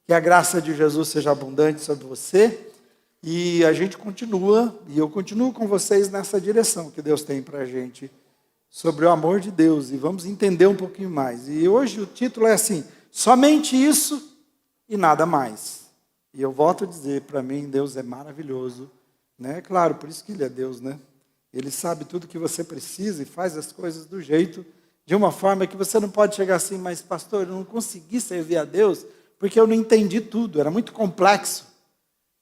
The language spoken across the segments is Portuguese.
Que a graça de Jesus seja abundante sobre você. E a gente continua, e eu continuo com vocês nessa direção que Deus tem para a gente, sobre o amor de Deus. E vamos entender um pouquinho mais. E hoje o título é assim, somente isso e nada mais. E eu volto a dizer, para mim, Deus é maravilhoso. Né? Claro, por isso que Ele é Deus, né? Ele sabe tudo que você precisa e faz as coisas do jeito, de uma forma que você não pode chegar assim, mas pastor, eu não consegui servir a Deus, porque eu não entendi tudo, era muito complexo.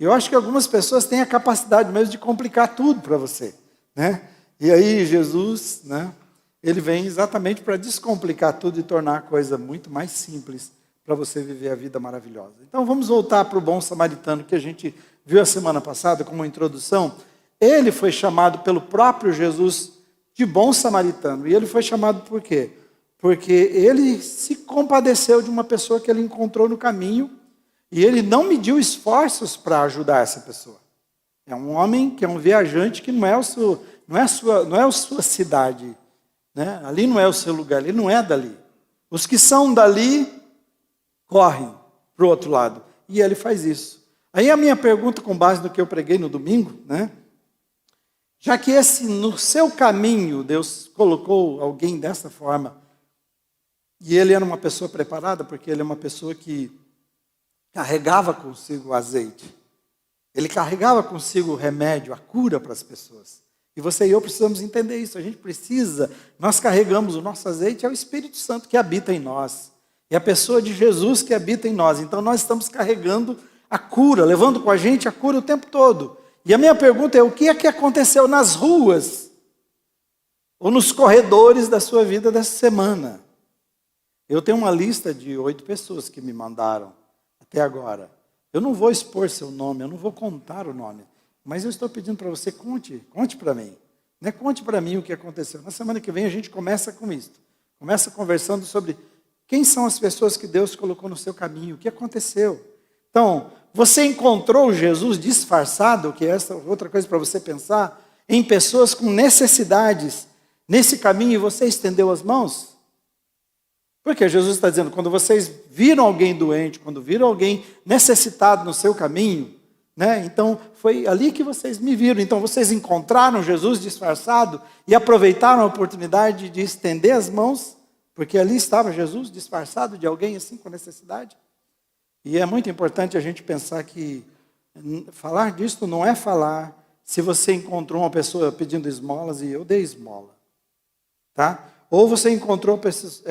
Eu acho que algumas pessoas têm a capacidade mesmo de complicar tudo para você, né? E aí Jesus, né? Ele vem exatamente para descomplicar tudo e tornar a coisa muito mais simples para você viver a vida maravilhosa. Então vamos voltar para o bom samaritano que a gente viu a semana passada como introdução. Ele foi chamado pelo próprio Jesus de bom samaritano. E ele foi chamado por quê? Porque ele se compadeceu de uma pessoa que ele encontrou no caminho. E ele não mediu esforços para ajudar essa pessoa. É um homem que é um viajante que não é a sua cidade. Né? Ali não é o seu lugar, ele não é dali. Os que são dali, correm para o outro lado. E ele faz isso. Aí a minha pergunta, com base no que eu preguei no domingo, né? Já que no seu caminho, Deus colocou alguém dessa forma, e ele era uma pessoa preparada, porque ele é uma pessoa que carregava consigo o azeite. Ele carregava consigo o remédio, a cura para as pessoas. E você e eu precisamos entender isso. Nós carregamos o nosso azeite, é o Espírito Santo que habita em nós. É a pessoa de Jesus que habita em nós. Então nós estamos carregando a cura, levando com a gente a cura o tempo todo. E a minha pergunta é, o que é que aconteceu nas ruas? Ou nos corredores da sua vida dessa semana? Eu tenho uma lista de 8 pessoas que me mandaram até agora. Eu não vou expor seu nome, eu não vou contar o nome, mas eu estou pedindo para você, conte para mim. Né? Conte para mim o que aconteceu. Na semana que vem a gente começa com isso. Começa conversando sobre quem são as pessoas que Deus colocou no seu caminho, o que aconteceu. Então, você encontrou Jesus disfarçado, que é essa outra coisa para você pensar, em pessoas com necessidades nesse caminho e você estendeu as mãos? Porque Jesus está dizendo, quando vocês viram alguém doente, quando viram alguém necessitado no seu caminho, né? Então foi ali que vocês me viram. Então vocês encontraram Jesus disfarçado e aproveitaram a oportunidade de estender as mãos, porque ali estava Jesus disfarçado de alguém assim com necessidade. E é muito importante a gente pensar que falar disso não é falar se você encontrou uma pessoa pedindo esmolas e eu dei esmola. Tá? Ou você encontrou pessoas...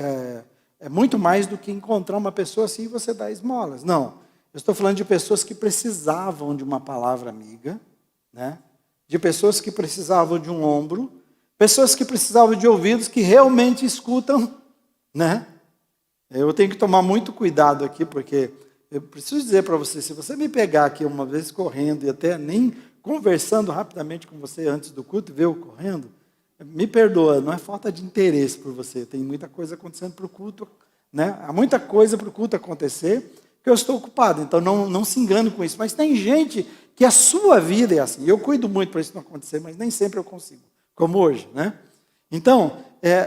É muito mais do que encontrar uma pessoa assim e você dá esmolas. Não, eu estou falando de pessoas que precisavam de uma palavra amiga, né? De pessoas que precisavam de um ombro, pessoas que precisavam de ouvidos que realmente escutam, né? Eu tenho que tomar muito cuidado aqui, porque eu preciso dizer para você, se você me pegar aqui uma vez correndo e até nem conversando rapidamente com você antes do culto e ver eu correndo, me perdoa, não é falta de interesse por você. Tem muita coisa acontecendo para o culto, né? Há muita coisa para o culto acontecer que eu estou ocupado. Então não se engane com isso. Mas tem gente que a sua vida é assim. Eu cuido muito para isso não acontecer, mas nem sempre eu consigo. Como hoje, né? Então,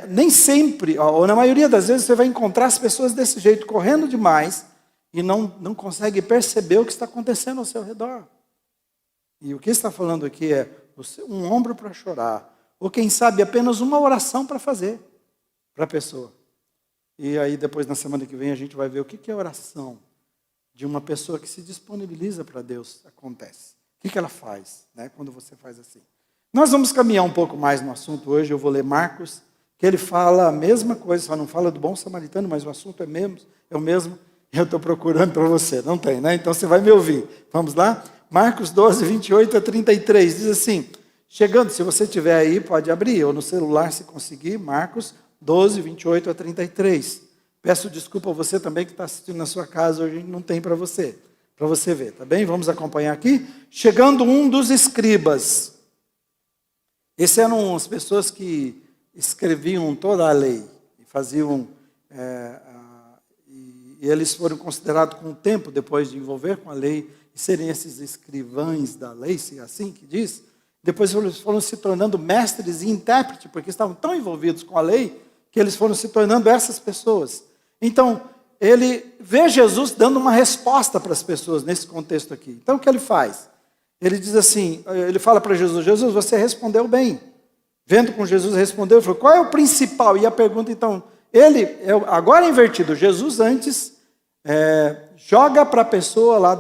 nem sempre, ou na maioria das vezes, você vai encontrar as pessoas desse jeito, correndo demais, e não consegue perceber o que está acontecendo ao seu redor. E o que está falando aqui é um ombro para chorar, ou quem sabe apenas uma oração para fazer para a pessoa. E aí depois na semana que vem a gente vai ver o que é oração de uma pessoa que se disponibiliza para Deus acontece. O que ela faz, né, quando você faz assim. Nós vamos caminhar um pouco mais no assunto hoje, eu vou ler Marcos, que ele fala a mesma coisa, só não fala do bom samaritano, mas o assunto é o mesmo, eu estou procurando para você, não tem, né? Então você vai me ouvir. Vamos lá? Marcos 12, 28 a 33, diz assim... Chegando, se você tiver aí, pode abrir, ou no celular se conseguir, Marcos 12, 28 a 33. Peço desculpa a você também que está assistindo na sua casa, hoje não tem para você ver, tá bem? Vamos acompanhar aqui. Chegando um dos escribas. Esses eram as pessoas que escreviam toda a lei, e faziam, e eles foram considerados com o tempo, depois de envolver com a lei, e serem esses escrivães da lei, se é assim que diz. Depois eles foram se tornando mestres e intérpretes, porque estavam tão envolvidos com a lei, que eles foram se tornando essas pessoas. Então, ele vê Jesus dando uma resposta para as pessoas nesse contexto aqui. Então, o que ele faz? Ele diz assim, ele fala para Jesus, Jesus, você respondeu bem. Vendo como Jesus respondeu, ele falou, qual é o principal? E a pergunta, então, agora é invertido. Jesus antes joga para a pessoa lá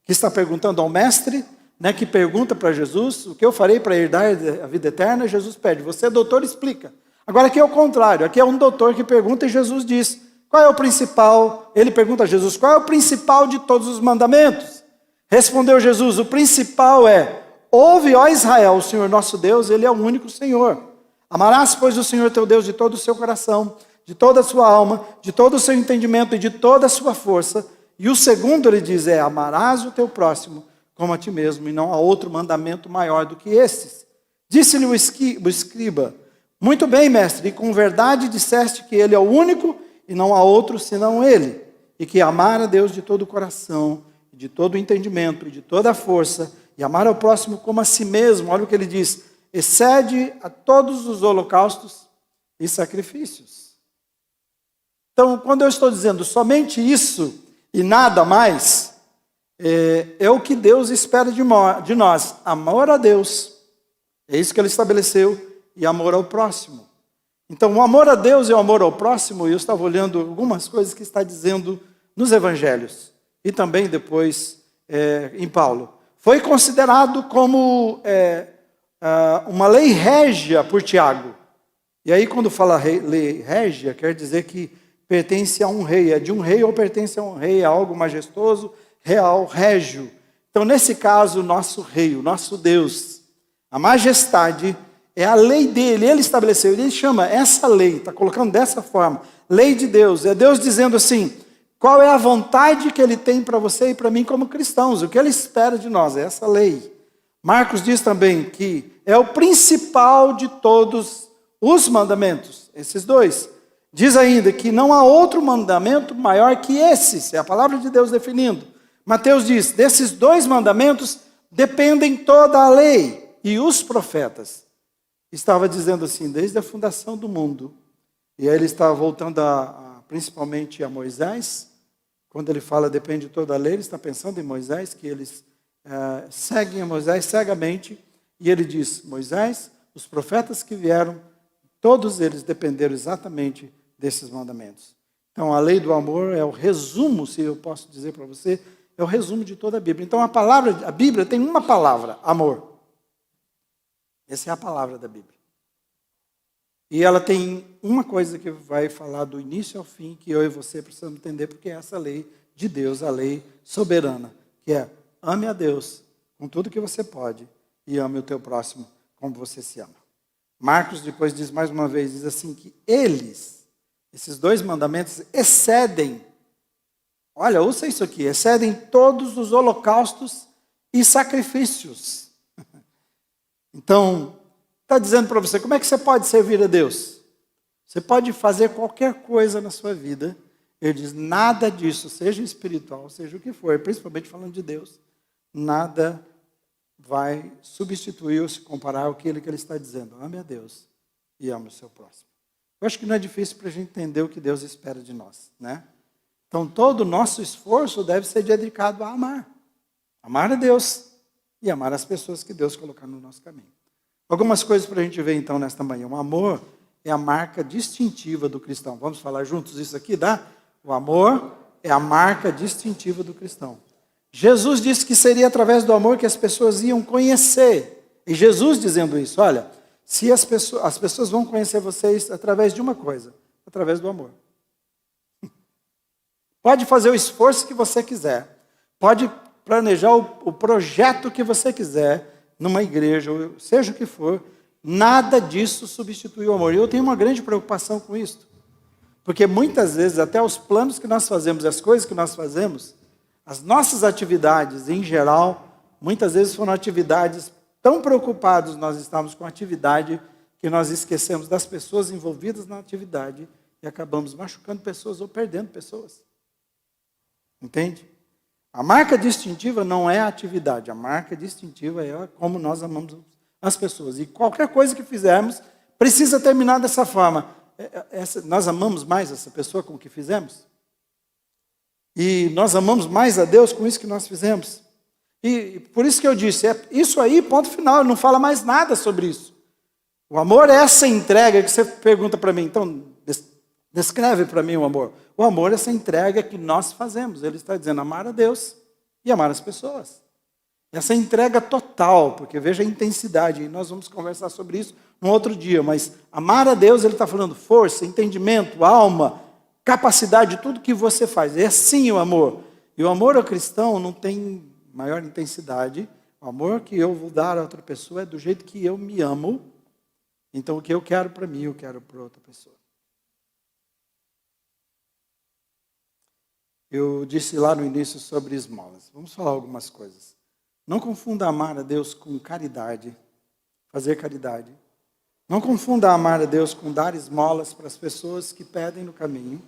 que está perguntando ao mestre, né, que pergunta para Jesus, o que eu farei para herdar a vida eterna? Jesus pede, você doutor, explica. Agora aqui é o contrário, aqui é um doutor que pergunta e Jesus diz, qual é o principal? Ele pergunta a Jesus, qual é o principal de todos os mandamentos? Respondeu Jesus, o principal é, ouve, ó Israel, o Senhor nosso Deus, Ele é o único Senhor. Amarás, pois, o Senhor teu Deus de todo o seu coração, de toda a sua alma, de todo o seu entendimento e de toda a sua força. E o segundo, ele diz, amarás o teu próximo como a ti mesmo, e não há outro mandamento maior do que estes. Disse-lhe o escriba, muito bem, mestre, e com verdade disseste que Ele é o único e não há outro senão Ele, e que amar a Deus de todo o coração, de todo o entendimento e de toda a força, e amar ao próximo como a si mesmo, olha o que ele diz, excede a todos os holocaustos e sacrifícios. Então, quando eu estou dizendo somente isso e nada mais, é o que Deus espera de nós, amor a Deus, é isso que Ele estabeleceu, e amor ao próximo. Então, o amor a Deus e o amor ao próximo, eu estava olhando algumas coisas que está dizendo nos evangelhos, e também depois em Paulo. Foi considerado como uma lei régia por Tiago. E aí, quando fala lei régia, quer dizer que pertence a um rei. É de um rei ou pertence a um rei, é algo majestoso, real, régio. Então, nesse caso, o nosso rei, o nosso Deus, a majestade é a lei dele, ele estabeleceu, ele chama essa lei, está colocando dessa forma, lei de Deus, é Deus dizendo assim, qual é a vontade que Ele tem para você e para mim como cristãos, o que Ele espera de nós, é essa lei. Marcos diz também que é o principal de todos os mandamentos, esses dois. Diz ainda que não há outro mandamento maior que esses, é a palavra de Deus definindo. Mateus diz, desses dois mandamentos dependem toda a lei e os profetas. Estava dizendo assim, desde a fundação do mundo, e aí ele estava voltando principalmente a Moisés, quando ele fala depende de toda a lei, ele está pensando em Moisés, que eles seguem a Moisés cegamente, e ele diz, Moisés, os profetas que vieram, todos eles dependeram exatamente desses mandamentos. Então a lei do amor é o resumo, se eu posso dizer para você, é o resumo de toda a Bíblia. Então a Bíblia tem uma palavra, amor. Essa é a palavra da Bíblia. E ela tem uma coisa que vai falar do início ao fim, que eu e você precisamos entender, porque é essa lei de Deus, a lei soberana, que é ame a Deus com tudo que você pode e ame o teu próximo como você se ama. Marcos depois diz mais uma vez, diz assim que esses dois mandamentos excedem, olha, ouça isso aqui, excedem todos os holocaustos e sacrifícios. Então, está dizendo para você, como é que você pode servir a Deus? Você pode fazer qualquer coisa na sua vida. Ele diz, nada disso, seja espiritual, seja o que for, principalmente falando de Deus, nada vai substituir ou se comparar ao que ele está dizendo. Ame a Deus e ame o seu próximo. Eu acho que não é difícil para a gente entender o que Deus espera de nós, né? Então, todo o nosso esforço deve ser dedicado a amar. Amar a Deus e amar as pessoas que Deus colocar no nosso caminho. Algumas coisas para a gente ver então nesta manhã. O amor é a marca distintiva do cristão. Vamos falar juntos isso aqui, dá? O amor é a marca distintiva do cristão. Jesus disse que seria através do amor que as pessoas iam conhecer. E Jesus dizendo isso, olha, se as pessoas vão conhecer vocês através de uma coisa, através do amor. Pode fazer o esforço que você quiser. Pode planejar o projeto que você quiser numa igreja, ou seja o que for, nada disso substitui o amor. E eu tenho uma grande preocupação com isso. Porque muitas vezes, até os planos que nós fazemos, as coisas que nós fazemos, as nossas atividades em geral, muitas vezes foram atividades tão preocupados nós estamos com a atividade que nós esquecemos das pessoas envolvidas na atividade e acabamos machucando pessoas ou perdendo pessoas. Entende? A marca distintiva não é a atividade, a marca distintiva é como nós amamos as pessoas. E qualquer coisa que fizermos precisa terminar dessa forma. Nós amamos mais essa pessoa com o que fizemos? E nós amamos mais a Deus com isso que nós fizemos. E por isso que eu disse, é isso aí, ponto final, ele não fala mais nada sobre isso. O amor é essa entrega que você pergunta para mim, então, descreve para mim o amor. O amor é essa entrega que nós fazemos. Ele está dizendo amar a Deus e amar as pessoas. Essa entrega total, porque veja a intensidade, e nós vamos conversar sobre isso num outro dia, mas amar a Deus, ele está falando força, entendimento, alma, capacidade, tudo que você faz. É sim o amor. E o amor ao cristão não tem maior intensidade. O amor que eu vou dar a outra pessoa é do jeito que eu me amo. Então o que eu quero para mim, eu quero para outra pessoa. Eu disse lá no início sobre esmolas. Vamos falar algumas coisas. Não confunda amar a Deus com caridade, fazer caridade. Não confunda amar a Deus com dar esmolas para as pessoas que pedem no caminho.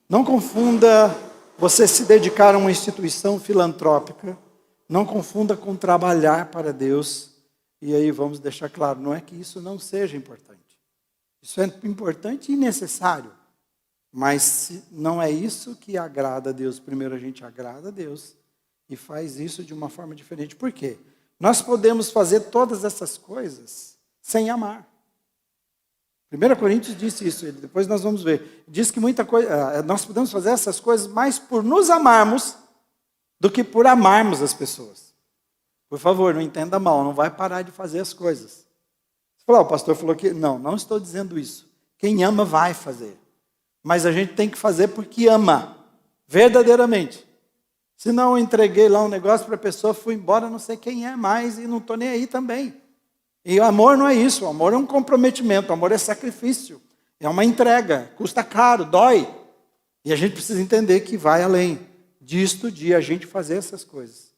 Não confunda você se dedicar a uma instituição filantrópica. Não confunda com trabalhar para Deus. E aí vamos deixar claro, não é que isso não seja importante. Isso é importante e necessário. Mas não é isso que agrada a Deus. Primeiro a gente agrada a Deus e faz isso de uma forma diferente. Por quê? Nós podemos fazer todas essas coisas sem amar. 1 Coríntios disse isso, depois nós vamos ver. Diz que muita coisa, nós podemos fazer essas coisas mais por nos amarmos do que por amarmos as pessoas. Por favor, não entenda mal, não vai parar de fazer as coisas. Você falou, o pastor falou que... Não estou dizendo isso. Quem ama vai fazer. Mas a gente tem que fazer porque ama, verdadeiramente. Se não, eu entreguei lá um negócio para a pessoa, fui embora, não sei quem é mais e não estou nem aí também. E o amor não é isso, o amor é um comprometimento, o amor é sacrifício, é uma entrega, custa caro, dói. E a gente precisa entender que vai além disto de a gente fazer essas coisas.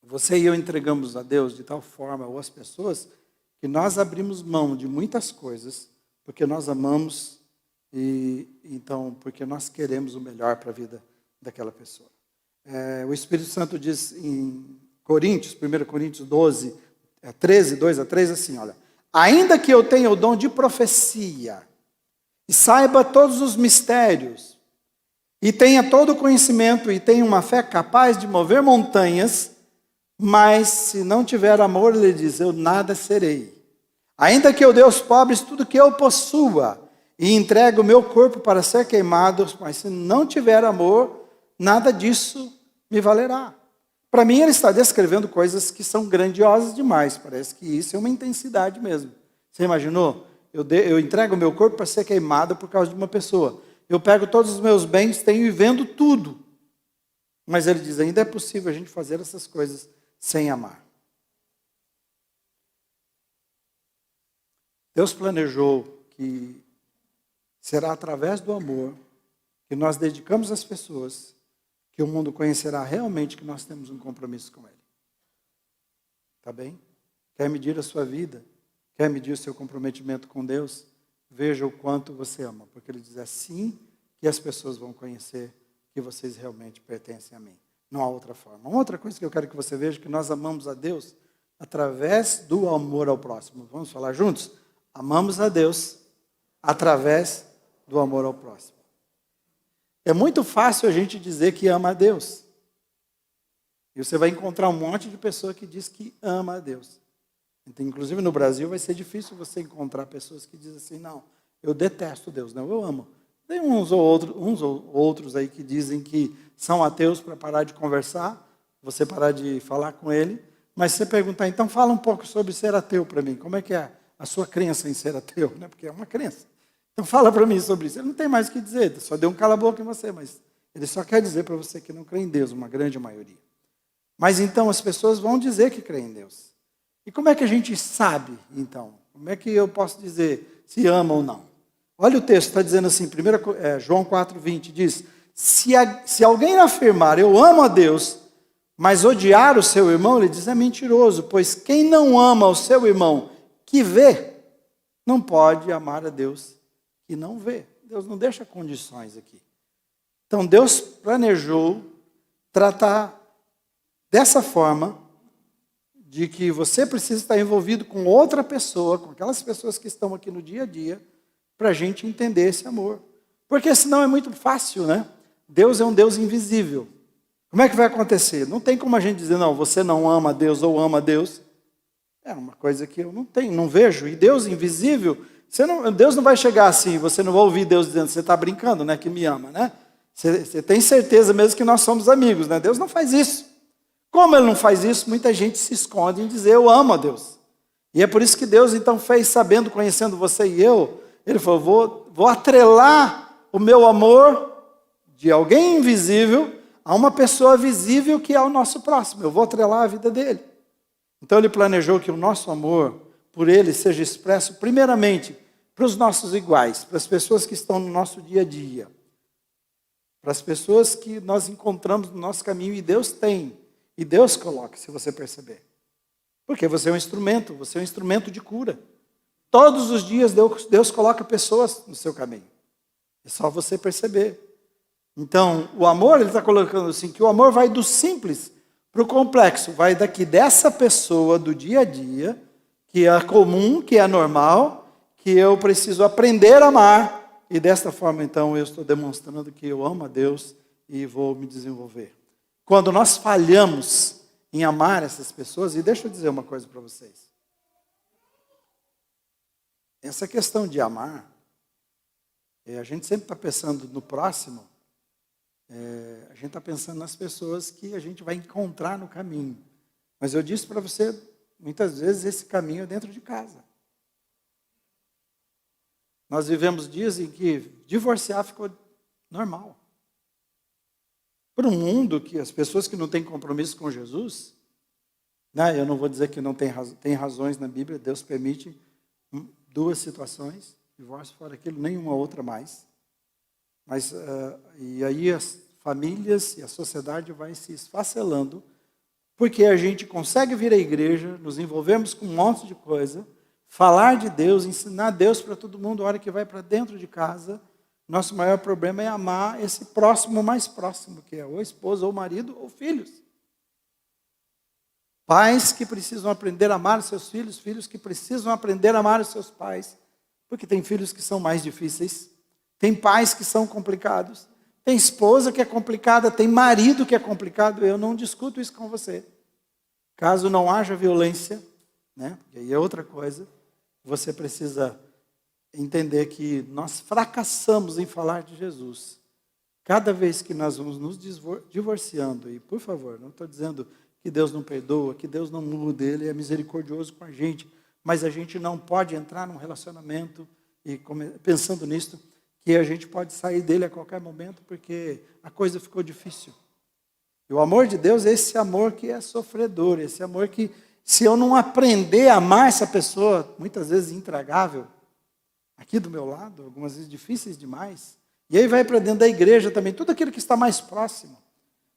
Você e eu entregamos a Deus de tal forma, ou as pessoas, que nós abrimos mão de muitas coisas, porque nós amamos e então porque nós queremos o melhor para a vida daquela pessoa. O Espírito Santo diz em Coríntios, 1 Coríntios 12, 13, 2 a 3, assim, olha. Ainda que eu tenha o dom de profecia, e saiba todos os mistérios, e tenha todo o conhecimento, e tenha uma fé capaz de mover montanhas, mas se não tiver amor, ele diz, eu nada serei. Ainda que eu dê aos pobres tudo que eu possua, e entregue o meu corpo para ser queimado, mas se não tiver amor, nada disso me valerá. Para mim, ele está descrevendo coisas que são grandiosas demais. Parece que isso é uma intensidade mesmo. Você imaginou? Eu entrego o meu corpo para ser queimado por causa de uma pessoa. Eu pego todos os meus bens, tenho e vendo tudo. Mas ele diz, ainda é possível a gente fazer essas coisas sem amar. Deus planejou que será através do amor que nós dedicamos às pessoas que o mundo conhecerá realmente que nós temos um compromisso com Ele. Tá bem? Quer medir a sua vida? Quer medir o seu comprometimento com Deus? Veja o quanto você ama. Porque Ele diz assim que as pessoas vão conhecer que vocês realmente pertencem a mim. Não há outra forma. Uma outra coisa que eu quero que você veja é que nós amamos a Deus através do amor ao próximo. Vamos falar juntos? Amamos a Deus através do amor ao próximo. É muito fácil a gente dizer que ama a Deus. E você vai encontrar um monte de pessoa que diz que ama a Deus. Então, inclusive no Brasil vai ser difícil você encontrar pessoas que dizem assim, não, eu detesto Deus, não, eu amo. Tem uns ou outros aí que dizem que são ateus para parar de conversar, você parar de falar com ele, mas se você perguntar, então fala um pouco sobre ser ateu para mim, como é que é a sua crença em ser ateu, né? Porque é uma crença. Então fala para mim sobre isso. Ele não tem mais o que dizer, só deu um cala-boca em você, mas ele só quer dizer para você que não crê em Deus, uma grande maioria. Mas então as pessoas vão dizer que creem em Deus. E como é que a gente sabe, então? Como é que eu posso dizer se ama ou não? Olha o texto, está dizendo assim, João 4,20, diz, se alguém afirmar, eu amo a Deus, mas odiar o seu irmão, ele diz, é mentiroso, pois quem não ama o seu irmão que vê, não pode amar a Deus que não vê. Deus não deixa condições aqui. Então, Deus planejou tratar dessa forma de que você precisa estar envolvido com outra pessoa, com aquelas pessoas que estão aqui no dia a dia, para a gente entender esse amor. Porque senão é muito fácil, né? Deus é um Deus invisível. Como é que vai acontecer? Não tem como a gente dizer, não, você não ama Deus ou ama Deus. É uma coisa que eu não vejo. E Deus invisível, Deus não vai chegar assim, você não vai ouvir Deus dizendo, você está brincando, né, que me ama, né? Você tem certeza mesmo que nós somos amigos, né? Deus não faz isso. Como Ele não faz isso, muita gente se esconde em dizer, eu amo a Deus. E é por isso que Deus então fez, sabendo, conhecendo você e eu, Ele falou, vou atrelar o meu amor de alguém invisível a uma pessoa visível que é o nosso próximo. Eu vou atrelar a vida dele. Então Ele planejou que o nosso amor por Ele seja expresso primeiramente para os nossos iguais, para as pessoas que estão no nosso dia a dia, para as pessoas que nós encontramos no nosso caminho e Deus tem, e Deus coloca, se você perceber. Porque você é um instrumento de cura. Todos os dias Deus coloca pessoas no seu caminho. É só você perceber. Então, o amor, Ele está colocando assim, que o amor vai do simples para o complexo. Vai daqui dessa pessoa do dia a dia, que é comum, que é normal, que eu preciso aprender a amar. E desta forma, então, eu estou demonstrando que eu amo a Deus e vou me desenvolver. Quando nós falhamos em amar essas pessoas, e deixa eu dizer uma coisa para vocês. Essa questão de amar, a gente sempre está pensando no próximo, a gente está pensando nas pessoas que a gente vai encontrar no caminho. Mas eu disse para você, muitas vezes esse caminho é dentro de casa. Nós vivemos dias em que divorciar ficou normal. Para um mundo que as pessoas que não têm compromisso com Jesus, né, eu não vou dizer que não tem razões na Bíblia, Deus permite 2 situações, divórcio fora aquilo, nenhuma outra mais. Mas, e aí as famílias e a sociedade vai se esfacelando, porque a gente consegue vir à igreja, nos envolvemos com um monte de coisa, falar de Deus, ensinar Deus para todo mundo, a hora que vai para dentro de casa, nosso maior problema é amar esse próximo mais próximo, que é ou esposa, ou marido, ou filhos. Pais que precisam aprender a amar os seus filhos, filhos que precisam aprender a amar os seus pais, porque tem filhos que são mais difíceis, tem pais que são complicados, tem esposa que é complicada, tem marido que é complicado. Eu não discuto isso com você. Caso não haja violência, né? E aí é outra coisa, você precisa entender que nós fracassamos em falar de Jesus. Cada vez que nós vamos nos divorciando, e por favor, não estou dizendo que Deus não perdoa, que Deus não muda, Ele é misericordioso com a gente, mas a gente não pode entrar num relacionamento e pensando nisso, que a gente pode sair dele a qualquer momento, porque a coisa ficou difícil. E o amor de Deus é esse amor que é sofredor, esse amor que, se eu não aprender a amar essa pessoa, muitas vezes intragável, aqui do meu lado, algumas vezes difíceis demais, e aí vai para dentro da igreja também, tudo aquilo que está mais próximo,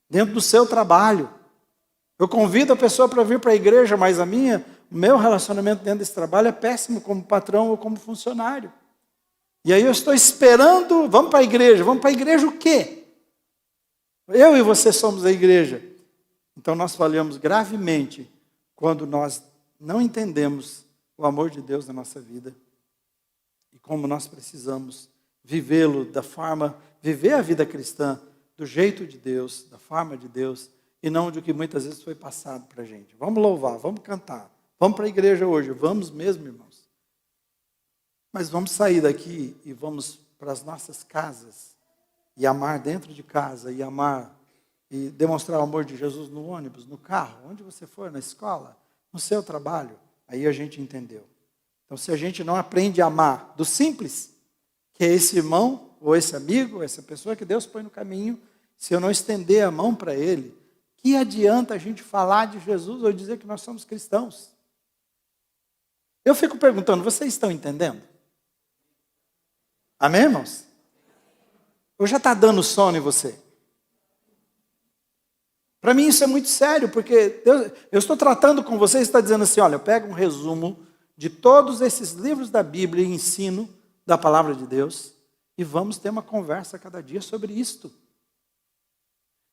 dentro do seu trabalho. Eu convido a pessoa para vir para a igreja, mas o meu relacionamento dentro desse trabalho é péssimo como patrão ou como funcionário. E aí eu estou esperando, vamos para a igreja o quê? Eu e você somos a igreja. Então nós falhamos gravemente quando nós não entendemos o amor de Deus na nossa vida e como nós precisamos vivê-lo viver a vida cristã do jeito de Deus, da forma de Deus, e não do que muitas vezes foi passado para a gente. Vamos louvar, vamos cantar, vamos para a igreja hoje, vamos mesmo, irmãos. Mas vamos sair daqui e vamos para as nossas casas e amar dentro de casa e amar e demonstrar o amor de Jesus no ônibus, no carro, onde você for, na escola, no seu trabalho. Aí a gente entendeu. Então, se a gente não aprende a amar do simples, que é esse irmão, ou esse amigo, ou essa pessoa que Deus põe no caminho, se eu não estender a mão para ele, que adianta a gente falar de Jesus ou dizer que nós somos cristãos? Eu fico perguntando, vocês estão entendendo? Amém, irmãos? Ou já está dando sono em você? Para mim isso é muito sério, porque eu estou tratando com vocês, está dizendo assim, olha, eu pego um resumo de todos esses livros da Bíblia e ensino da palavra de Deus, e vamos ter uma conversa cada dia sobre isto.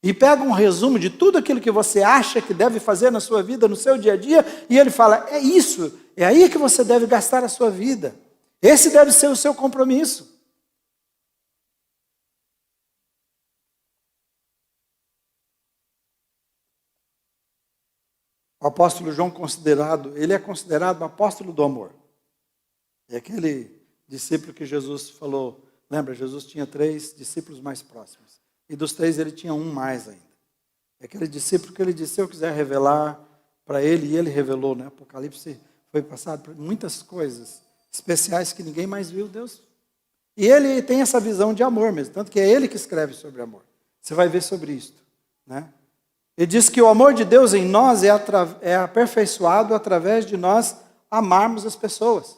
E pega um resumo de tudo aquilo que você acha que deve fazer na sua vida, no seu dia a dia, e ele fala, é isso, é aí que você deve gastar a sua vida. Esse deve ser o seu compromisso. O apóstolo João ele é considerado o apóstolo do amor. É aquele discípulo que Jesus falou, lembra, Jesus tinha 3 discípulos mais próximos. E dos 3 ele tinha um mais ainda. É aquele discípulo que ele disse, se eu quiser revelar para ele, e ele revelou, né? Apocalipse foi passado por muitas coisas especiais que ninguém mais viu, Deus. E ele tem essa visão de amor mesmo, tanto que é ele que escreve sobre amor. Você vai ver sobre isso, né? Ele diz que o amor de Deus em nós é aperfeiçoado através de nós amarmos as pessoas.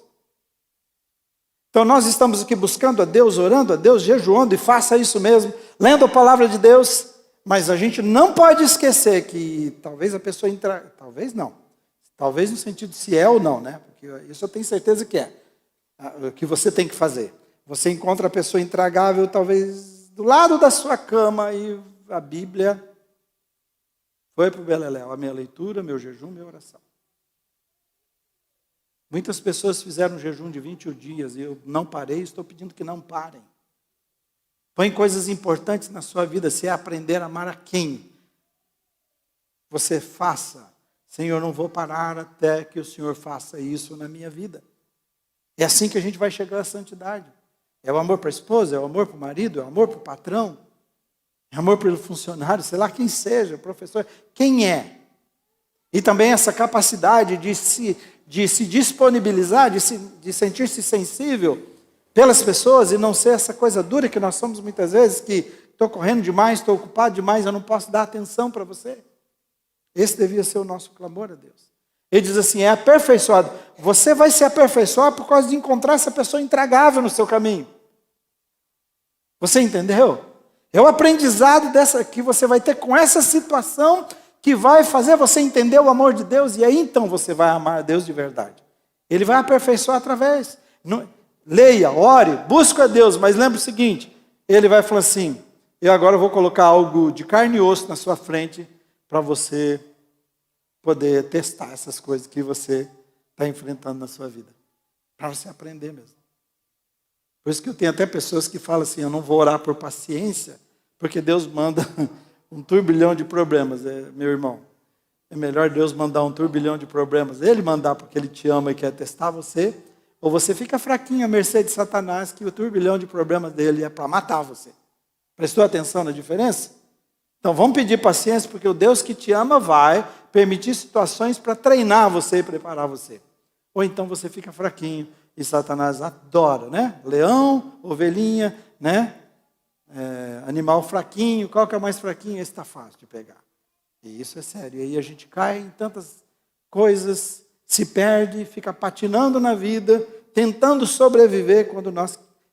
Então nós estamos aqui buscando a Deus, orando a Deus, jejuando, e faça isso mesmo, lendo a palavra de Deus, mas a gente não pode esquecer que talvez a pessoa talvez não, talvez no sentido se é ou não, né? Porque isso eu tenho certeza que é, o que você tem que fazer. Você encontra a pessoa intragável, talvez do lado da sua cama, e a Bíblia foi para o beleléu, a minha leitura, meu jejum, minha oração. Muitas pessoas fizeram um jejum de 21 dias e eu não parei, estou pedindo que não parem. Põe coisas importantes na sua vida, se é aprender a amar a quem você faça. Senhor, não vou parar até que o Senhor faça isso na minha vida. É assim que a gente vai chegar à santidade. É o amor para a esposa, é o amor para o marido, é o amor para o patrão, é o amor pelo funcionário, sei lá quem seja, professor, quem é. E também essa capacidade de se disponibilizar, de sentir-se sensível pelas pessoas e não ser essa coisa dura que nós somos muitas vezes, que estou correndo demais, estou ocupado demais, eu não posso dar atenção para você. Esse devia ser o nosso clamor a Deus. Ele diz assim, é aperfeiçoado. Você vai se aperfeiçoar por causa de encontrar essa pessoa intragável no seu caminho. Você entendeu? É o aprendizado que você vai ter com essa situação que vai fazer você entender o amor de Deus, e aí então você vai amar a Deus de verdade. Ele vai aperfeiçoar através. Leia, ore, busque a Deus, mas lembre o seguinte, ele vai falar assim, eu agora vou colocar algo de carne e osso na sua frente, para você poder testar essas coisas que você está enfrentando na sua vida. Para você aprender mesmo. Por isso que eu tenho até pessoas que falam assim, eu não vou orar por paciência, porque Deus manda um turbilhão de problemas. Meu irmão, é melhor Deus mandar um turbilhão de problemas, Ele mandar porque Ele te ama e quer testar você, ou você fica fraquinho à mercê de Satanás, que o turbilhão de problemas dele é para matar você. Prestou atenção na diferença? Então vamos pedir paciência, porque o Deus que te ama vai permitir situações para treinar você e preparar você. Ou então você fica fraquinho e Satanás adora, né? Leão, ovelhinha, né? Animal fraquinho, qual que é o mais fraquinho? Esse está fácil de pegar. E isso é sério. E aí a gente cai em tantas coisas, se perde, fica patinando na vida, tentando sobreviver, quando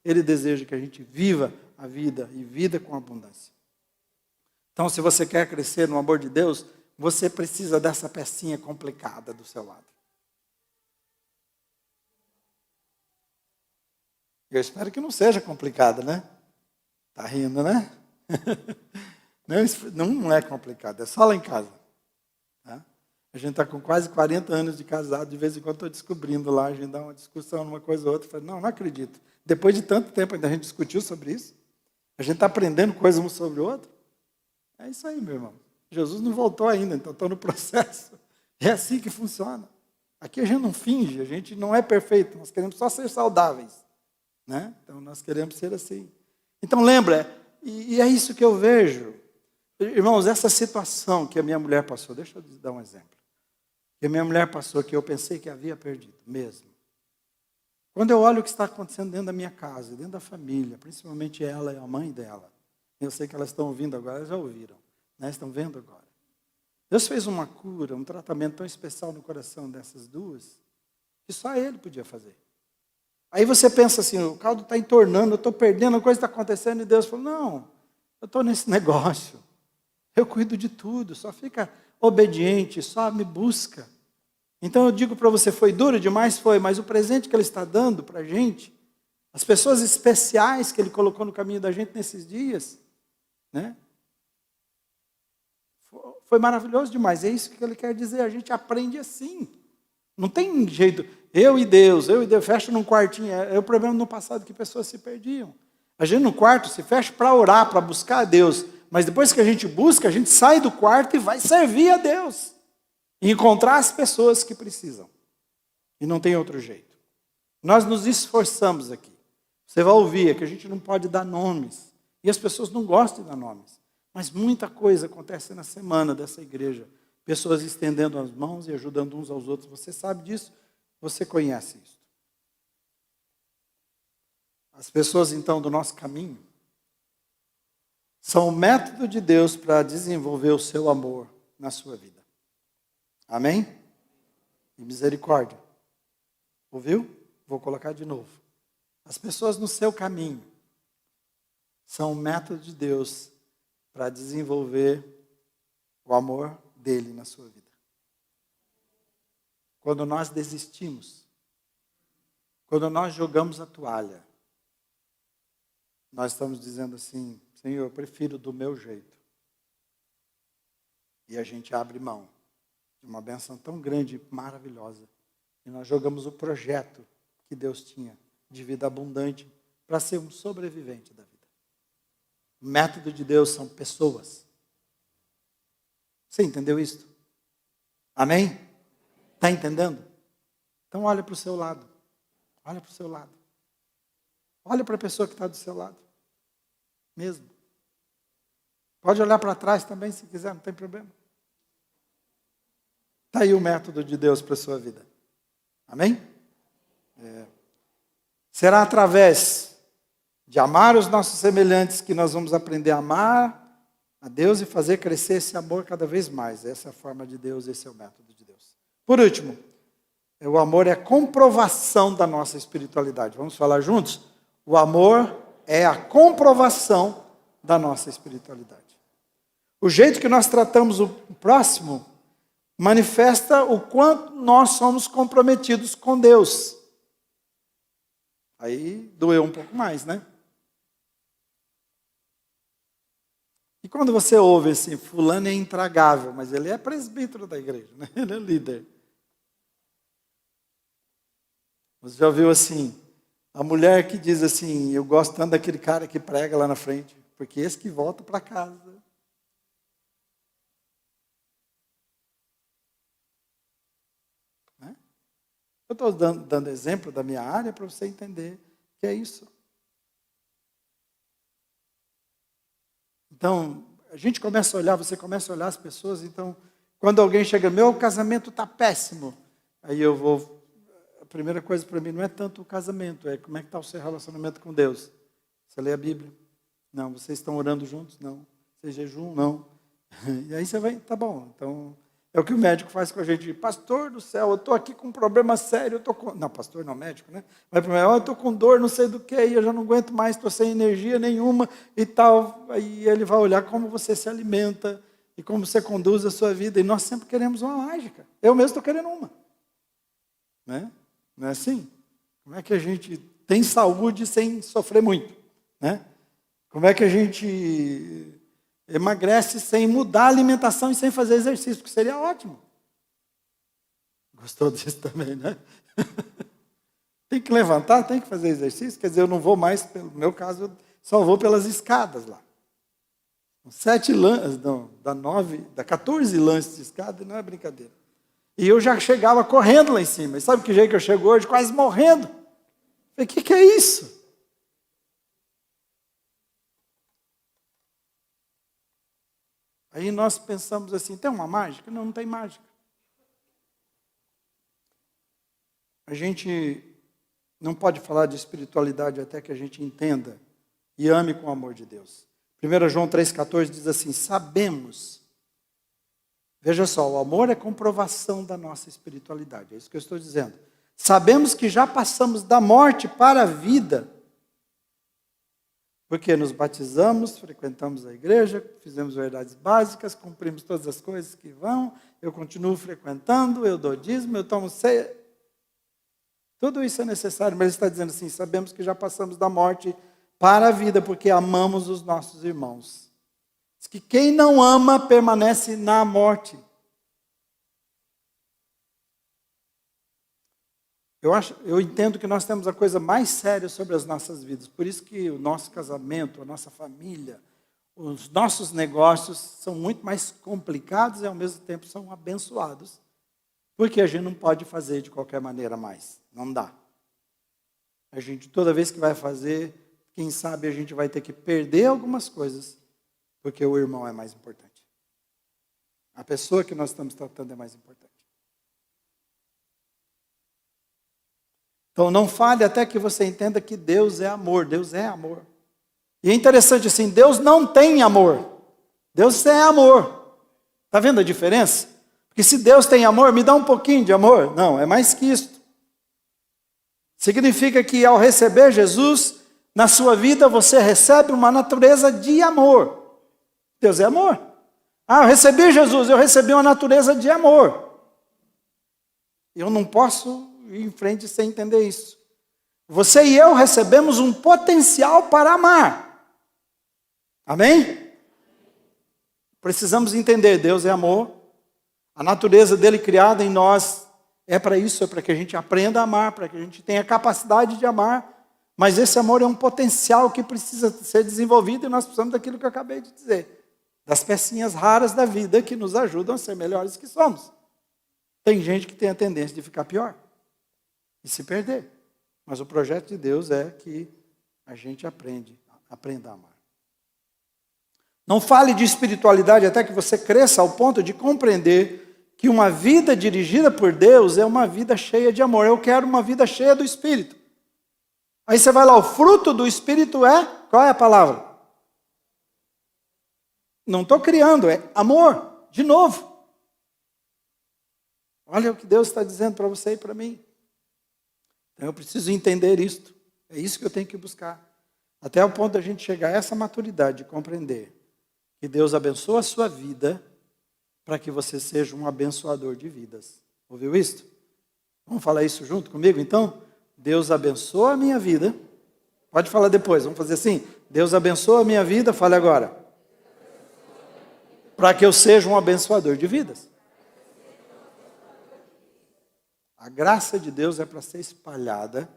Ele deseja que a gente viva a vida, e vida com abundância. Então, se você quer crescer no amor de Deus, você precisa dessa pecinha complicada do seu lado. Eu espero que não seja complicada, né? Está rindo, né? Não é complicado, é só lá em casa. Tá? A gente está com quase 40 anos de casado, de vez em quando estou descobrindo lá, a gente dá uma discussão numa coisa ou outra, falo, não acredito. Depois de tanto tempo ainda a gente discutiu sobre isso, a gente está aprendendo coisas um sobre o outro. É isso aí, meu irmão. Jesus não voltou ainda, então estou no processo. É assim que funciona. Aqui a gente não finge, a gente não é perfeito, nós queremos só ser saudáveis. Né? Então nós queremos ser assim. Então lembra, e é isso que eu vejo. Irmãos, essa situação que a minha mulher passou, deixa eu dar um exemplo. Que a minha mulher passou, que eu pensei que havia perdido, mesmo. Quando eu olho o que está acontecendo dentro da minha casa, dentro da família, principalmente ela e a mãe dela, eu sei que elas estão ouvindo agora, elas já ouviram, né? Estão vendo agora. Deus fez uma cura, um tratamento tão especial no coração dessas duas, que só Ele podia fazer. Aí você pensa assim, o caldo está entornando, eu estou perdendo, a coisa está acontecendo, e Deus falou, não, eu estou nesse negócio, eu cuido de tudo, só fica obediente, só me busca. Então eu digo para você, foi duro demais? Foi, mas o presente que Ele está dando para a gente, as pessoas especiais que Ele colocou no caminho da gente nesses dias, né? Foi maravilhoso demais, é isso que Ele quer dizer, a gente aprende assim. Não tem jeito, eu e Deus, fecha num quartinho, é o problema no passado que pessoas se perdiam. A gente no quarto se fecha para orar, para buscar a Deus, mas depois que a gente busca, a gente sai do quarto e vai servir a Deus. e encontrar as pessoas que precisam. E não tem outro jeito. Nós nos esforçamos aqui. Você vai ouvir que a gente não pode dar nomes. E as pessoas não gostam de dar nomes. Mas muita coisa acontece na semana dessa igreja. Pessoas estendendo as mãos e ajudando uns aos outros. Você sabe disso? Você conhece isso. As pessoas, então, do nosso caminho são o método de Deus para desenvolver o seu amor na sua vida. Amém? E misericórdia. Ouviu? Vou colocar de novo. As pessoas no seu caminho são o método de Deus para desenvolver o amor dele na sua vida. Quando nós desistimos, quando nós jogamos a toalha, nós estamos dizendo assim, Senhor, eu prefiro do meu jeito. E a gente abre mão de uma bênção tão grande e maravilhosa. E nós jogamos o projeto que Deus tinha de vida abundante para ser um sobrevivente da vida. O método de Deus são pessoas. Você entendeu isso? Amém? Está entendendo? Então olha para o seu lado. Olha para o seu lado. Olha para a pessoa que está do seu lado. Mesmo. Pode olhar para trás também se quiser, não tem problema. Está aí o método de Deus para a sua vida. Amém? Será através de amar os nossos semelhantes que nós vamos aprender a amar a Deus e fazer crescer esse amor cada vez mais. Essa é a forma de Deus, esse é o método de Deus. Por último, o amor é a comprovação da nossa espiritualidade. Vamos falar juntos? O amor é a comprovação da nossa espiritualidade. O jeito que nós tratamos o próximo manifesta o quanto nós somos comprometidos com Deus. Aí doeu um pouco mais, né? E quando você ouve assim, fulano é intragável, mas ele é presbítero da igreja, né? Ele é líder. Você já ouviu assim, a mulher que diz assim, eu gosto tanto daquele cara que prega lá na frente, porque esse que volta para casa. Né? Eu estou dando exemplo da minha área para você entender que é isso. Então, a gente começa a olhar, você começa a olhar as pessoas, então, quando alguém chega, meu casamento está péssimo, aí eu vou, a primeira coisa para mim não é tanto o casamento, é como é que está o seu relacionamento com Deus. Você lê a Bíblia? Não. Vocês estão orando juntos? Não. Vocês jejuam? Não. E aí você vai, tá bom, então, é o que o médico faz com a gente, pastor do céu, eu estou aqui com um problema sério, eu estou com... Não, pastor não, médico, né? Mas primeiro, eu estou com dor, não sei do que, eu já não aguento mais, estou sem energia nenhuma e tal. Aí ele vai olhar como você se alimenta e como você conduz a sua vida. E nós sempre queremos uma mágica. Eu mesmo estou querendo uma. Né? Não é assim? Como é que a gente tem saúde sem sofrer muito? Né? Como é que a gente emagrece sem mudar a alimentação e sem fazer exercício, porque seria ótimo. Gostou disso também, né? Tem que levantar, tem que fazer exercício, quer dizer, eu não vou mais, no meu caso, eu só vou pelas escadas lá. 7 lances, não, dá 14 lances de escada, não é brincadeira. E eu já chegava correndo lá em cima. E sabe que jeito que eu chego hoje? Quase morrendo. Falei, o que é isso? Aí nós pensamos assim, tem uma mágica? Não, não tem mágica. A gente não pode falar de espiritualidade até que a gente entenda e ame com o amor de Deus. 1 João 3,14 diz assim, sabemos, veja só, o amor é comprovação da nossa espiritualidade, é isso que eu estou dizendo. Sabemos que já passamos da morte para a vida, porque nos batizamos, frequentamos a igreja, fizemos verdades básicas, cumprimos todas as coisas que vão, eu continuo frequentando, eu dou dízimo, eu tomo ceia. Tudo isso é necessário, mas ele está dizendo assim, sabemos que já passamos da morte para a vida, porque amamos os nossos irmãos. Diz que quem não ama permanece na morte. Eu entendo que nós temos a coisa mais séria sobre as nossas vidas. Por isso que o nosso casamento, a nossa família, os nossos negócios são muito mais complicados e ao mesmo tempo são abençoados Porque a gente não pode fazer de qualquer maneira mais. Não dá. A gente, toda vez que vai fazer, quem sabe a gente vai ter que perder algumas coisas, porque o irmão é mais importante. A pessoa que nós estamos tratando é mais importante. Então não fale até que você entenda que Deus é amor. Deus é amor. E é interessante assim, Deus não tem amor. Deus é amor. Está vendo a diferença? Porque se Deus tem amor, me dá um pouquinho de amor. Não, é mais que isto. Significa que ao receber Jesus, na sua vida você recebe uma natureza de amor. Deus é amor. Ah, eu recebi Jesus, eu recebi uma natureza de amor. Eu não posso ir em frente sem entender isso. Você e eu recebemos um potencial para amar. Amém? Precisamos entender, Deus é amor. A natureza dele criada em nós é para isso, é para que a gente aprenda a amar, para que a gente tenha capacidade de amar. Mas esse amor é um potencial que precisa ser desenvolvido e nós precisamos daquilo que eu acabei de dizer. Das pecinhas raras da vida que nos ajudam a ser melhores que somos. Tem gente que tem a tendência de ficar pior e se perder. Mas o projeto de Deus é que a gente aprenda a amar. Não fale de espiritualidade até que você cresça ao ponto de compreender que uma vida dirigida por Deus é uma vida cheia de amor. Eu quero uma vida cheia do Espírito. Aí você vai lá, o fruto do Espírito é, qual é a palavra? Não estou criando, é amor, de novo. Olha o que Deus está dizendo para você e para mim. Então eu preciso entender isto. É isso que eu tenho que buscar. Até o ponto de a gente chegar a essa maturidade de compreender que Deus abençoa a sua vida para que você seja um abençoador de vidas. Ouviu isto? Vamos falar isso junto comigo, então? Deus abençoa a minha vida. Pode falar depois, vamos fazer assim. Deus abençoa a minha vida, fale agora. Para que eu seja um abençoador de vidas. A graça de Deus é para ser espalhada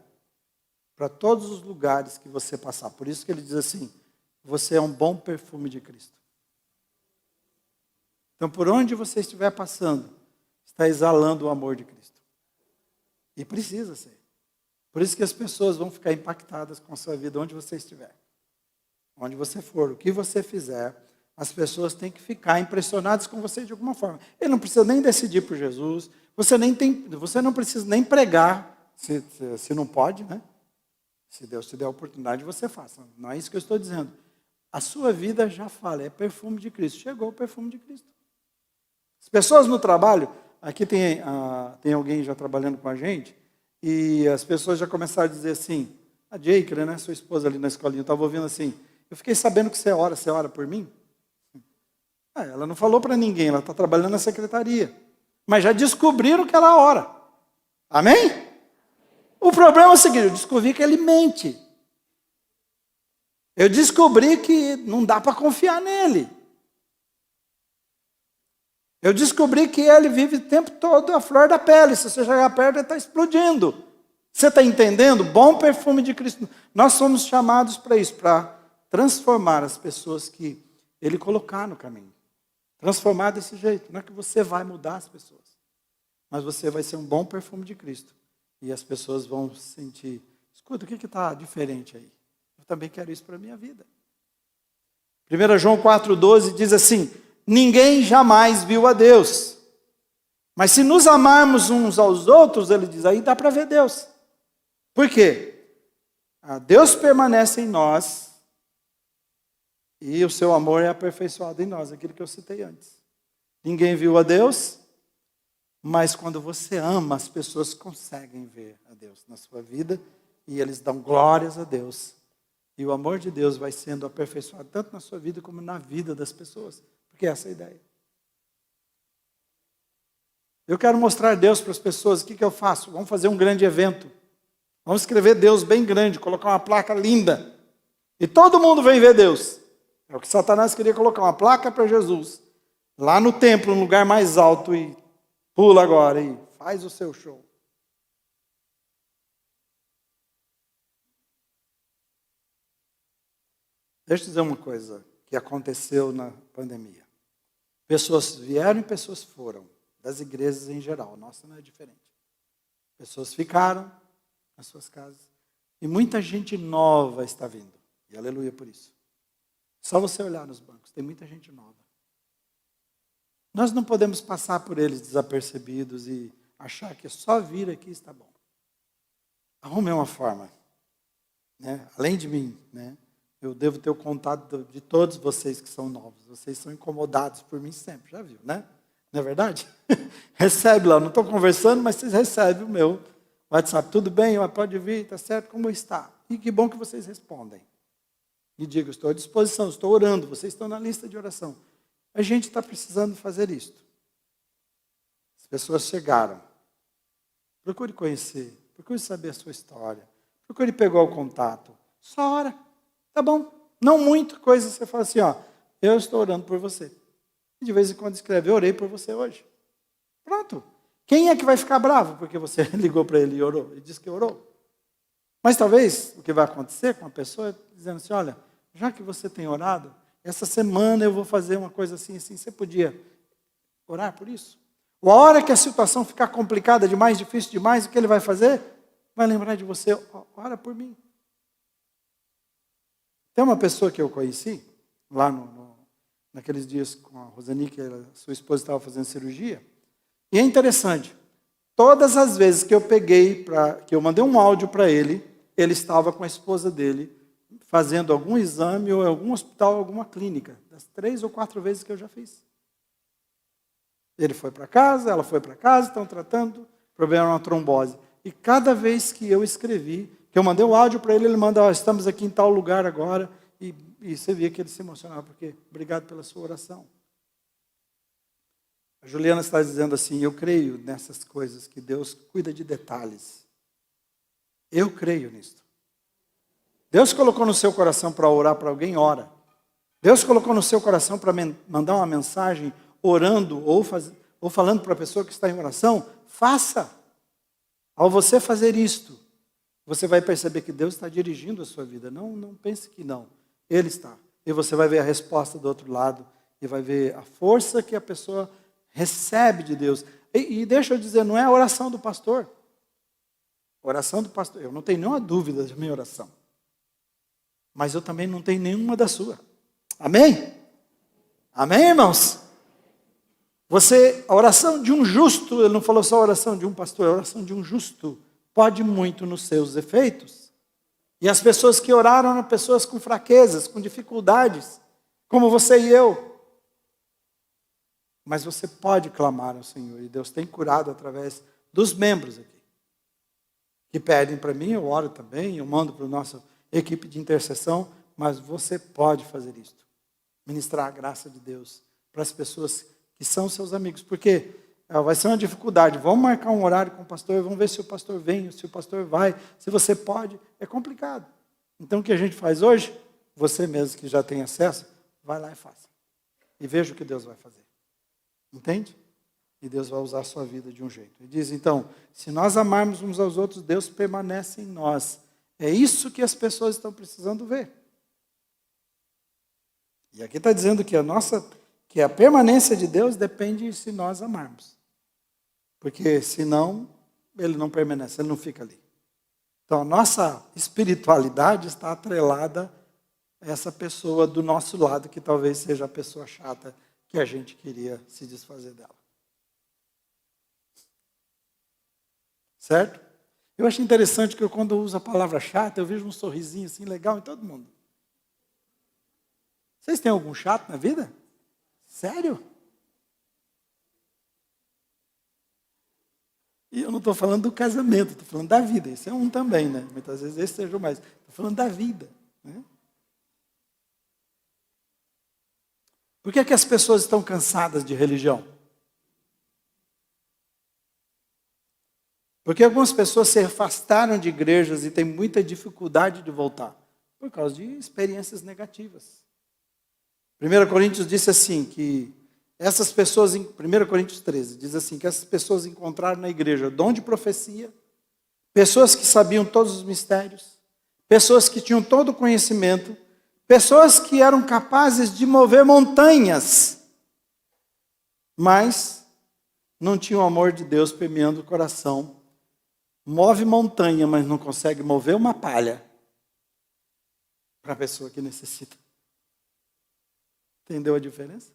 para todos os lugares que você passar. Por isso que ele diz assim, você é um bom perfume de Cristo. Então, por onde você estiver passando, está exalando o amor de Cristo. E precisa ser. Por isso que as pessoas vão ficar impactadas com a sua vida, onde você estiver. Onde você for, o que você fizer, as pessoas têm que ficar impressionadas com você de alguma forma. Ele não precisa nem decidir por Jesus, você não precisa nem pregar, se não pode, né? Se Deus te der a oportunidade, você faça. Não é isso que eu estou dizendo. A sua vida já fala, é perfume de Cristo. Chegou o perfume de Cristo. As pessoas no trabalho, aqui tem alguém já trabalhando com a gente, e as pessoas já começaram a dizer assim, a Jake, né, sua esposa ali na escolinha, eu estava ouvindo assim, eu fiquei sabendo que você ora por mim? Ela não falou para ninguém, ela está trabalhando na secretaria. Mas já descobriram que ela ora. Amém? O problema é o seguinte, eu descobri que ele mente. Eu descobri que não dá para confiar nele. Eu descobri que ele vive o tempo todo a flor da pele. Se você chegar perto, ele está explodindo. Você está entendendo? Bom perfume de Cristo. Nós somos chamados para isso, para transformar as pessoas que ele colocar no caminho. Transformar desse jeito. Não é que você vai mudar as pessoas, mas você vai ser um bom perfume de Cristo. E as pessoas vão sentir, escuta, o que está diferente aí? Eu também quero isso para a minha vida. 1 João 4,12 diz assim, ninguém jamais viu a Deus. Mas se nos amarmos uns aos outros, ele diz, aí dá para ver Deus. Por quê? Deus permanece em nós e o seu amor é aperfeiçoado em nós, aquilo que eu citei antes. Ninguém viu a Deus, mas quando você ama, as pessoas conseguem ver a Deus na sua vida e eles dão glórias a Deus. E o amor de Deus vai sendo aperfeiçoado tanto na sua vida como na vida das pessoas. Porque essa é a ideia. Eu quero mostrar Deus para as pessoas. O que eu faço? Vamos fazer um grande evento. Vamos escrever Deus bem grande, colocar uma placa linda. E todo mundo vem ver Deus. É o que Satanás queria colocar, uma placa para Jesus. Lá no templo, no lugar mais alto, e pula agora e faz o seu show. Deixa eu dizer uma coisa que aconteceu na pandemia. Pessoas vieram e pessoas foram. das igrejas em geral. A nossa não é diferente. Pessoas ficaram nas suas casas e muita gente nova está vindo. E aleluia por isso. Só você olhar nos bancos, tem muita gente nova. Nós não podemos passar por eles desapercebidos e achar que só vir aqui está bom. Arrume uma forma. Né? Além de mim, né? Eu devo ter o contato de todos vocês que são novos. Vocês são incomodados por mim sempre, já viu, né? Não é verdade? Recebe lá, não estou conversando, mas vocês recebem o meu WhatsApp. Tudo bem? Pode vir, está certo? Como está? E que bom que vocês respondem. E digo, estou à disposição, estou orando, vocês estão na lista de oração. A gente está precisando fazer isto. As pessoas chegaram. Procure conhecer, procure saber a sua história. Procure pegar o contato. Só ora. Tá bom. Não muita coisa, você fala assim, ó, eu estou orando por você. E de vez em quando escreve, eu orei por você hoje. Pronto. Quem é que vai ficar bravo porque você ligou para ele e orou? Ele disse que orou. Mas talvez o que vai acontecer com a pessoa é dizendo assim, olha, já que você tem orado, essa semana eu vou fazer uma coisa assim, assim, você podia orar por isso? Ou a hora que a situação ficar complicada demais, difícil demais, o que ele vai fazer? Vai lembrar de você, ora por mim. Tem uma pessoa que eu conheci, lá naqueles dias com a Rosani, que sua esposa estava fazendo cirurgia, e é interessante, todas as vezes que eu que eu mandei um áudio para ele estava com a esposa dele, fazendo algum exame, ou em algum hospital, alguma clínica, das 3 ou 4 vezes que eu já fiz. Ele foi para casa, ela foi para casa, estão tratando, o problema era uma trombose. E cada vez que eu escrevi, que eu mandei o áudio para ele, ele manda, estamos aqui em tal lugar agora, e você via que ele se emocionava, porque obrigado pela sua oração. A Juliana está dizendo assim, eu creio nessas coisas, que Deus cuida de detalhes. Eu creio nisso. Deus colocou no seu coração para orar para alguém, ora. Deus colocou no seu coração para mandar uma mensagem, orando, ou falando para a pessoa que está em oração, faça. Ao você fazer isto, você vai perceber que Deus está dirigindo a sua vida. Não pense que não. Ele está. E você vai ver a resposta do outro lado. E vai ver a força que a pessoa recebe de Deus. E deixa eu dizer, não é a oração do pastor. A oração do pastor, eu não tenho nenhuma dúvida da minha oração. Mas eu também não tenho nenhuma da sua. Amém? Amém, irmãos? A oração de um justo, ele não falou só a oração de um pastor, a oração de um justo pode muito nos seus efeitos. E as pessoas que oraram eram pessoas com fraquezas, com dificuldades, como você e eu. Mas você pode clamar ao Senhor, e Deus tem curado através dos membros aqui. Que pedem para mim, eu oro também, eu mando para a nossa equipe de intercessão, mas você pode fazer isto. Ministrar a graça de Deus para as pessoas que são seus amigos, porque vai ser uma dificuldade. Vamos marcar um horário com o pastor, vamos ver se o pastor vem, se o pastor vai, se você pode. É complicado. Então o que a gente faz hoje, você mesmo que já tem acesso, vai lá e faça. E veja o que Deus vai fazer. Entende? E Deus vai usar a sua vida de um jeito. Ele diz, então, se nós amarmos uns aos outros, Deus permanece em nós. É isso que as pessoas estão precisando ver. E aqui está dizendo que a permanência de Deus depende de se nós amarmos. Porque senão, ele não permanece, ele não fica ali. Então, a nossa espiritualidade está atrelada a essa pessoa do nosso lado, que talvez seja a pessoa chata que a gente queria se desfazer dela. Certo? Eu acho interessante que quando eu uso a palavra chata, eu vejo um sorrisinho assim legal em todo mundo. Vocês têm algum chato na vida? Sério? E eu não estou falando do casamento, estou falando da vida. Esse é um também, né? Muitas vezes esse seja o mais. Estou falando da vida. Né? Por que é que as pessoas estão cansadas de religião? Porque algumas pessoas se afastaram de igrejas e têm muita dificuldade de voltar. Por causa de experiências negativas. 1 Coríntios disse assim, que essas pessoas, 1 Coríntios 13, diz assim, que essas pessoas encontraram na igreja dom de profecia, pessoas que sabiam todos os mistérios, pessoas que tinham todo o conhecimento, pessoas que eram capazes de mover montanhas, mas não tinha o amor de Deus permeando o coração. Move montanha, mas não consegue mover uma palha para a pessoa que necessita. Entendeu a diferença?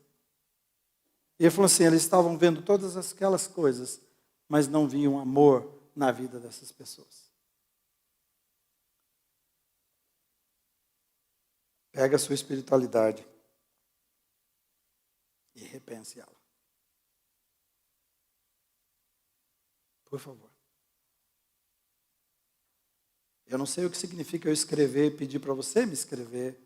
E ele falou assim, eles estavam vendo todas aquelas coisas, mas não viam amor na vida dessas pessoas. Pega a sua espiritualidade e repense ela. Por favor. Eu não sei o que significa eu escrever e pedir para você me escrever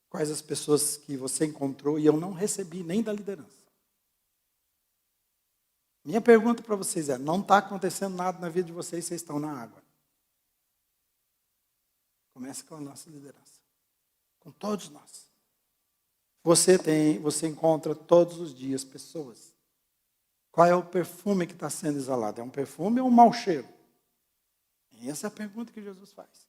quais as pessoas que você encontrou e eu não recebi nem da liderança. Minha pergunta para vocês é, não está acontecendo nada na vida de vocês, vocês estão na água. Comece com a nossa liderança. Com todos nós. Você encontra todos os dias pessoas. Qual é o perfume que está sendo exalado? É um perfume ou um mau cheiro? E essa é a pergunta que Jesus faz.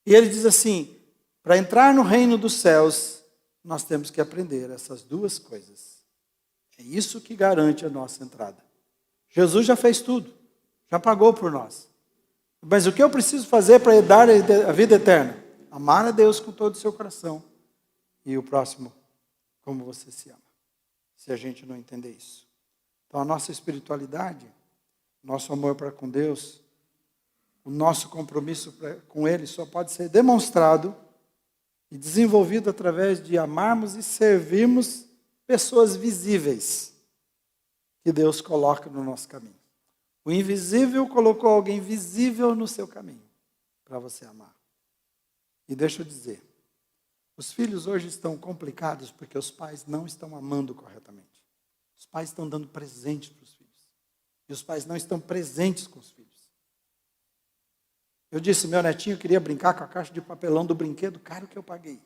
E ele diz assim, para entrar no reino dos céus, nós temos que aprender essas duas coisas. É isso que garante a nossa entrada. Jesus já fez tudo, já pagou por nós. Mas o que eu preciso fazer para dar a vida eterna? Amar a Deus com todo o seu coração e o próximo como você se ama. Se a gente não entender isso. Então a nossa espiritualidade, nosso amor para com Deus, o nosso compromisso com Ele só pode ser demonstrado e desenvolvido através de amarmos e servirmos pessoas visíveis que Deus coloca no nosso caminho. O invisível colocou alguém visível no seu caminho para você amar. E deixa eu dizer, os filhos hoje estão complicados porque os pais não estão amando corretamente. Os pais estão dando presente para os filhos. E os pais não estão presentes com os filhos. Eu disse, meu netinho queria brincar com a caixa de papelão do brinquedo caro que eu paguei.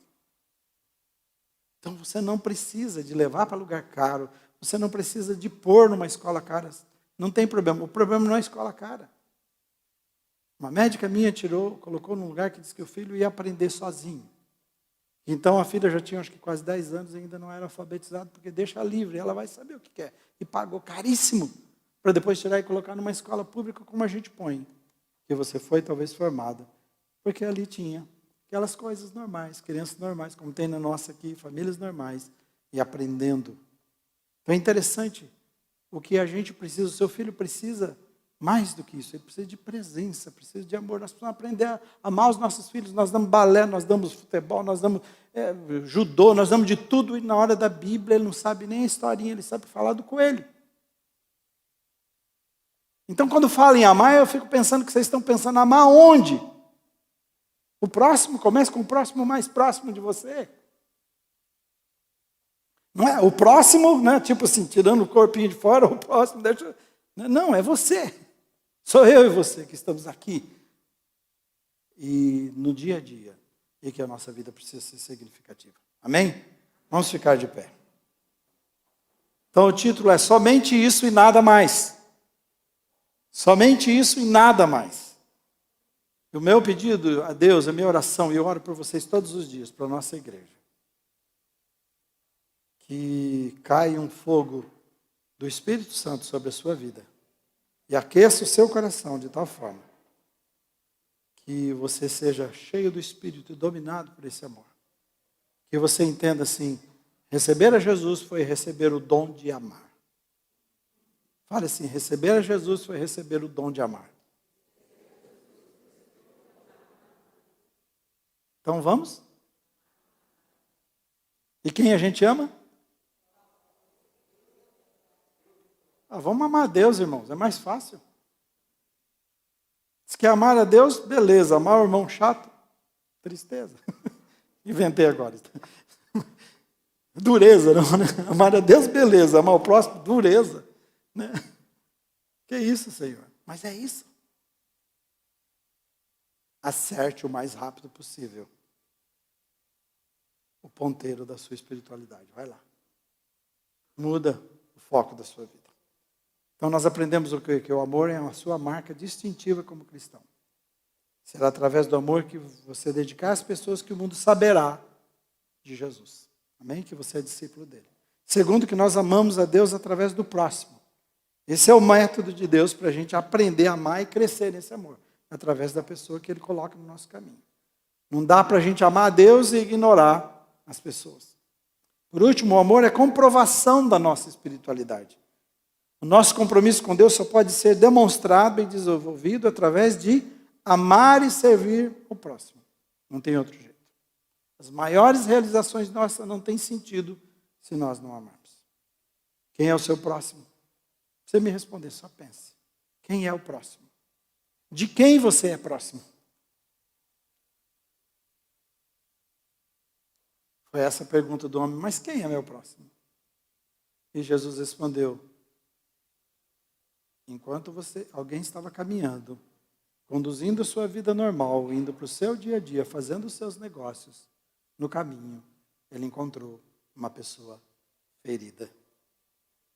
Então você não precisa de levar para lugar caro. Você não precisa de pôr numa escola cara. Não tem problema. O problema não é a escola cara. Uma médica minha colocou num lugar que disse que o filho ia aprender sozinho. Então a filha já tinha acho que quase 10 anos e ainda não era alfabetizada, porque deixa livre, ela vai saber o que quer. E pagou caríssimo para depois tirar e colocar numa escola pública como a gente põe. Que você foi talvez formada. Porque ali tinha aquelas coisas normais, crianças normais, como tem na nossa aqui, famílias normais, e aprendendo. Então é interessante o que a gente precisa, o seu filho precisa mais do que isso, ele precisa de presença, precisa de amor. Nós precisamos aprender a amar os nossos filhos, nós damos balé, nós damos futebol, nós damos judô, nós damos de tudo, e na hora da Bíblia ele não sabe nem a historinha, ele sabe falar do coelho. Então quando falo em amar, eu fico pensando que vocês estão pensando amar onde? O próximo, comece com o próximo mais próximo de você. Não é? O próximo, né? Tipo assim, tirando o corpinho de fora, o próximo deixa... Não, é você. Sou eu e você que estamos aqui. E no dia a dia, e que a nossa vida precisa ser significativa. Amém? Vamos ficar de pé. Então o título é Somente Isso e Nada Mais. Somente isso e nada mais. O meu pedido a Deus, a minha oração, e eu oro por vocês todos os dias, para a nossa igreja. Que caia um fogo do Espírito Santo sobre a sua vida. E aqueça o seu coração de tal forma que você seja cheio do Espírito e dominado por esse amor. Que você entenda assim, receber a Jesus foi receber o dom de amar. Fale assim, receber a Jesus foi receber o dom de amar. Então vamos? E quem a gente ama? Vamos amar a Deus, irmãos, é mais fácil. Se quer amar a Deus, beleza. Amar o irmão chato, tristeza. Inventei agora. Dureza, não, né? Amar a Deus, beleza. Amar o próximo, dureza. Né? Que isso, Senhor? Mas é isso. Acerte o mais rápido possível o ponteiro da sua espiritualidade. Vai lá. Muda o foco da sua vida. Então nós aprendemos o quê? Que o amor é a sua marca distintiva como cristão. Será através do amor que você dedicar às pessoas que o mundo saberá de Jesus. Amém? Que você é discípulo dele. Segundo, que nós amamos a Deus através do próximo. Esse é o método de Deus para a gente aprender a amar e crescer nesse amor, através da pessoa que Ele coloca no nosso caminho. Não dá para a gente amar a Deus e ignorar as pessoas. Por último, o amor é comprovação da nossa espiritualidade. O nosso compromisso com Deus só pode ser demonstrado e desenvolvido através de amar e servir o próximo. Não tem outro jeito. As maiores realizações nossas não têm sentido se nós não amarmos. Quem é o seu próximo? Você me responder, só pense. Quem é o próximo? De quem você é próximo? Foi essa a pergunta do homem, mas quem é meu próximo? E Jesus respondeu, enquanto alguém estava caminhando, conduzindo a sua vida normal, indo para o seu dia a dia, fazendo os seus negócios, no caminho, ele encontrou uma pessoa ferida.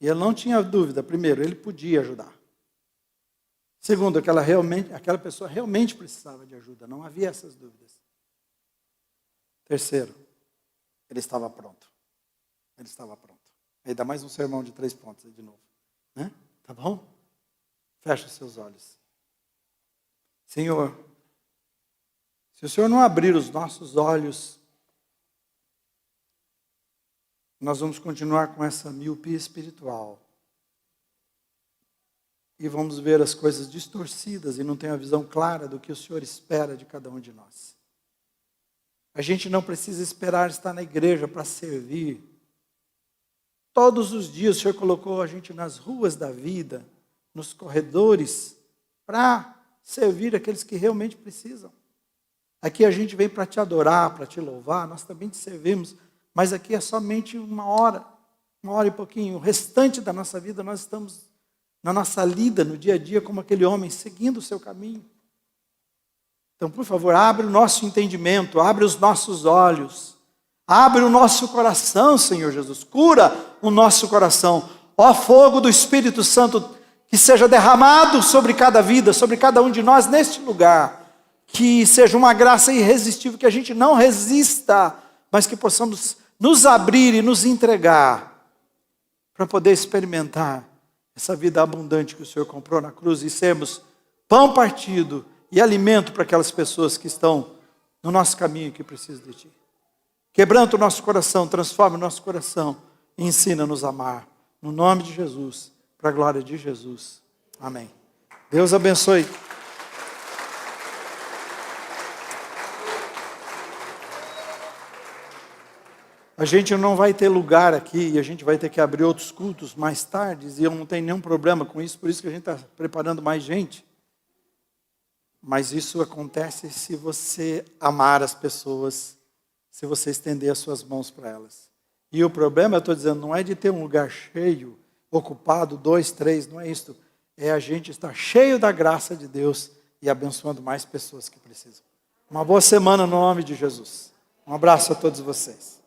E ele não tinha dúvida, primeiro, ele podia ajudar. Segundo, aquela pessoa realmente precisava de ajuda, não havia essas dúvidas. Terceiro, ele estava pronto. Ele estava pronto. Aí dá mais um sermão de 3 pontos aí de novo. Né? Tá bom? Feche os seus olhos. Senhor, se o Senhor não abrir os nossos olhos, nós vamos continuar com essa miopia espiritual. E vamos ver as coisas distorcidas e não ter a visão clara do que o Senhor espera de cada um de nós. A gente não precisa esperar estar na igreja para servir. Todos os dias o Senhor colocou a gente nas ruas da vida, nos corredores, para servir aqueles que realmente precisam. Aqui a gente vem para te adorar, para te louvar, nós também te servimos, mas aqui é somente 1 hora e pouquinho. O restante da nossa vida nós estamos na nossa lida, no dia a dia, como aquele homem, seguindo o seu caminho. Então, por favor, abre o nosso entendimento, abre os nossos olhos, abre o nosso coração, Senhor Jesus, cura o nosso coração. Ó fogo do Espírito Santo, que seja derramado sobre cada vida, sobre cada um de nós neste lugar, que seja uma graça irresistível, que a gente não resista, mas que possamos nos abrir e nos entregar, para poder experimentar essa vida abundante que o Senhor comprou na cruz e sermos pão partido e alimento para aquelas pessoas que estão no nosso caminho e que precisam de Ti. Quebranta o nosso coração, transforma o nosso coração e ensina-nos a amar. No nome de Jesus, para a glória de Jesus. Amém. Deus abençoe. A gente não vai ter lugar aqui e a gente vai ter que abrir outros cultos mais tarde, e eu não tenho nenhum problema com isso, por isso que a gente está preparando mais gente. Mas isso acontece se você amar as pessoas, se você estender as suas mãos para elas. E o problema, eu estou dizendo, não é de ter um lugar cheio, ocupado, 2, 3, não é isso. É a gente estar cheio da graça de Deus e abençoando mais pessoas que precisam. Uma boa semana no nome de Jesus. Um abraço a todos vocês.